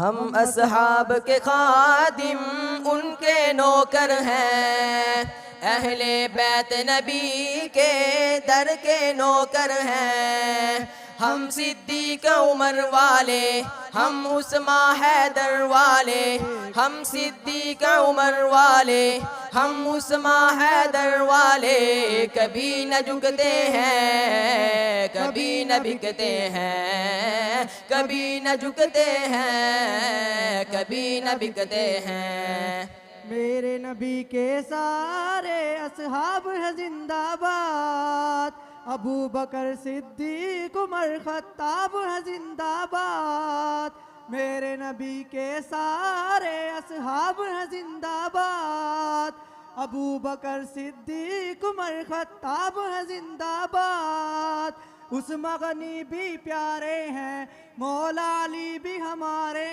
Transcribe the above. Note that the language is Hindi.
हम असहाब के खादिम उनके नौकर हैं, अहले बैत नबी के दर के नौकर हैं। हम सिद्दीक उमर वाले, हम उस्मा हैदर वाले, हम सिद्दीक उमर वाले, हम उस्मा हैदर वाले। कभी न झुकते हैं, कभी न बिकते हैं, कभी न झुकते हैं, कभी न बिकते हैं। मेरे नबी के सारे असहाब है जिंदाबाद, अबू बकर सिद्दीक उमर खत्ताब है जिंदाबाद। मेरे नबी के सारे असहाब है जिंदाबाद, अबू बकर सिद्दीक उमर खत्ताब है जिंदाबाद। उस्मा गनी भी प्यारे हैं, मौला अली भी हमारे